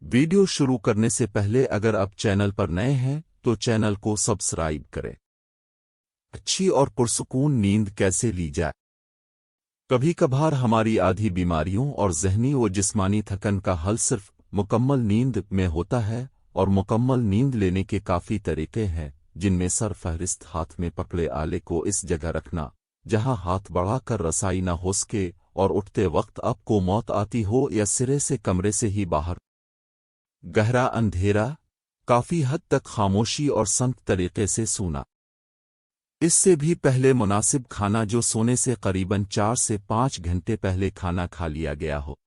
Video शुरू करने से पहले अगर आप चैनल पर नए हैं तो चैनल को सब्सक्राइब करें। अच्छी और पुरसुकून नींद कैसे ली जाए? कभी कभार हमारी आधी बीमारियों और ज़हनी व जिस्मानी थकन का हल सिर्फ मुकम्मल नींद में होता है, और मुकम्मल नींद लेने के काफ़ी तरीके हैं, जिनमें सरफहरिस्त हाथ में पकड़े आले को इस जगह रखना जहां हाथ बढ़ाकर रसाई न हो सके और उठते वक्त आपको मौत आती हो, या सिरे से कमरे से ही बाहर। गहरा अंधेरा, काफी हद तक खामोशी और संत तरीके से सोना। इससे भी पहले मुनासिब खाना, जो सोने से करीबन 4 से 5 घंटे पहले खाना खा लिया गया हो।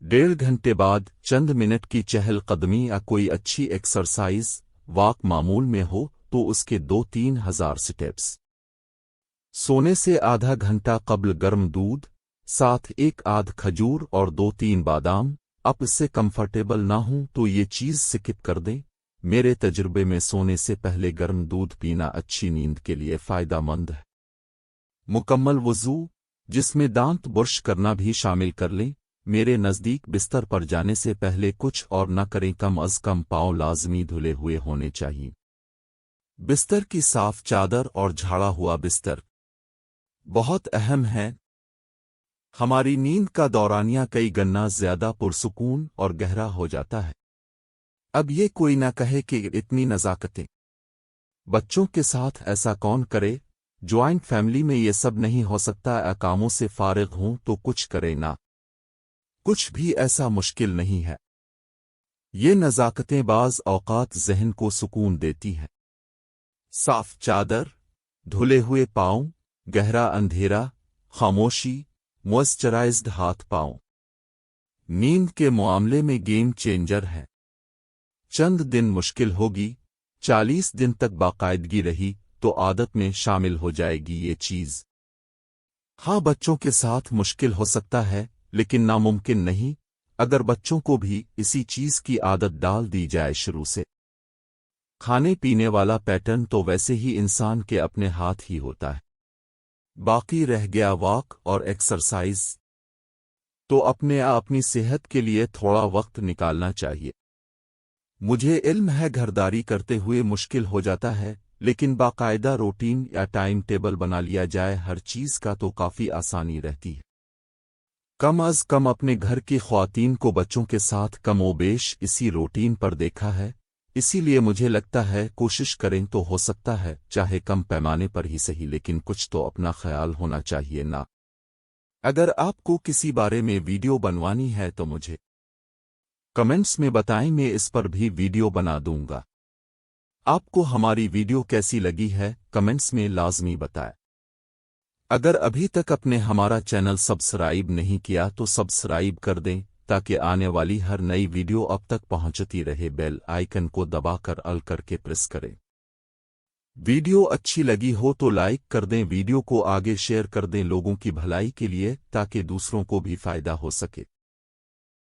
1.5 घंटे बाद चंद मिनट की चहल कदमी या कोई अच्छी एक्सरसाइज वॉक मामूल में हो तो उसके 2-3 हज़ार स्टेप्स। सोने से आधा घंटा कबल गर्म दूध, साथ एक आध खजूर और 2-3 बादाम। आप इससे कंफर्टेबल ना हूं तो ये चीज़ स्किप कर दें। मेरे तजुर्बे में सोने से पहले गर्म दूध पीना अच्छी नींद के लिए फ़ायदेमंद है। मुकम्मल वज़ू, जिसमें दांत ब्रश करना भी शामिल कर लें। मेरे नज़दीक बिस्तर पर जाने से पहले कुछ और न करें, कम अज़ कम पाँव लाजमी धुले हुए होने चाहिए। बिस्तर की साफ चादर और झाड़ा हुआ बिस्तर बहुत अहम है। हमारी नींद का दौरानिया कई गुना ज़्यादा पुरसुकून और गहरा हो जाता है। अब ये कोई ना कहे कि इतनी नज़ाकतें। बच्चों के साथ ऐसा कौन करे? ज्वाइंट फैमिली में ये सब नहीं हो सकता। कामों से फारिग हों तो कुछ करे ना, कुछ भी ऐसा मुश्किल नहीं है। ये नज़ाकतें बाज़ औक़ात ज़हन को सुकून देती हैं। साफ चादर, धुले हुए पाँव, गहरा अंधेरा, खामोशी, मॉइस्चराइज्ड हाथ पाँव नींद के मामले में गेम चेंजर है। चंद दिन मुश्किल होगी, 40 दिन तक बाकायदगी रही तो आदत में शामिल हो जाएगी ये चीज़। हाँ, बच्चों के साथ मुश्किल हो सकता है, लेकिन नामुमकिन नहीं अगर बच्चों को भी इसी चीज़ की आदत डाल दी जाए शुरू से। खाने पीने वाला पैटर्न तो वैसे ही इंसान के अपने हाथ ही होता है। बाकी रह गया वॉक और एक्सरसाइज, तो अपनी सेहत के लिए थोड़ा वक्त निकालना चाहिए। मुझे इल्म है घरदारी करते हुए मुश्किल हो जाता है, लेकिन बाकायदा रूटीन या टाइम टेबल बना लिया जाए हर चीज़ का तो काफ़ी आसानी रहती है। कम अज़ कम अपने घर की ख्वातीन को बच्चों के साथ कमोबेश इसी रूटीन पर देखा है, इसीलिए मुझे लगता है कोशिश करें तो हो सकता है, चाहे कम पैमाने पर ही सही, लेकिन कुछ तो अपना ख्याल होना चाहिए ना। अगर आपको किसी बारे में वीडियो बनवानी है तो मुझे कमेंट्स में बताएं, मैं इस पर भी वीडियो बना दूंगा। आपको हमारी वीडियो कैसी लगी है कमेंट्स में लाजमी बताएं। अगर अभी तक आपने हमारा चैनल सब्सक्राइब नहीं किया तो सब्सक्राइब कर दें, ताकि आने वाली हर नई वीडियो अब तक पहुंचती रहे। बेल आइकन को दबाकर ऑल करके प्रेस करें। वीडियो अच्छी लगी हो तो लाइक कर दें, वीडियो को आगे शेयर कर दें लोगों की भलाई के लिए, ताकि दूसरों को भी फायदा हो सके।